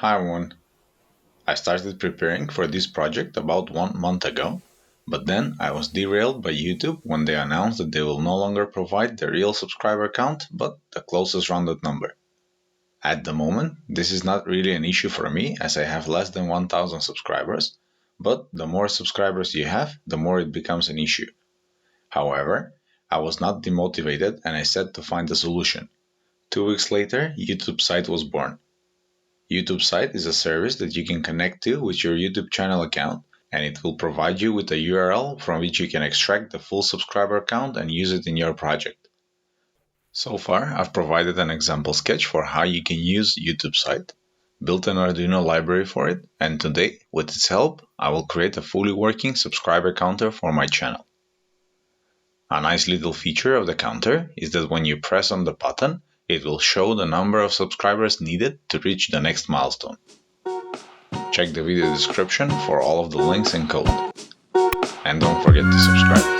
Hi everyone. I started preparing for this project about 1 month ago, but then I was derailed by YouTube when they announced that they will no longer provide the real subscriber count but the closest rounded number. At the moment, this is not really an issue for me as I have less than 1000 subscribers, but the more subscribers you have, the more it becomes an issue. However, I was not demotivated and I set to find a solution. 2 weeks later, YouTube site was born. YouTube site is a service that you can connect to with your YouTube channel account, and it will provide you with a URL from which you can extract the full subscriber count and use it in your project. So far, I've provided an example sketch for how you can use YouTube site, built an Arduino library for it, and today, with its help, I will create a fully working subscriber counter for my channel. A nice little feature of the counter is that when you press on the button, it will show the number of subscribers needed to reach the next milestone. Check the video description for all of the links and code. And don't forget to subscribe.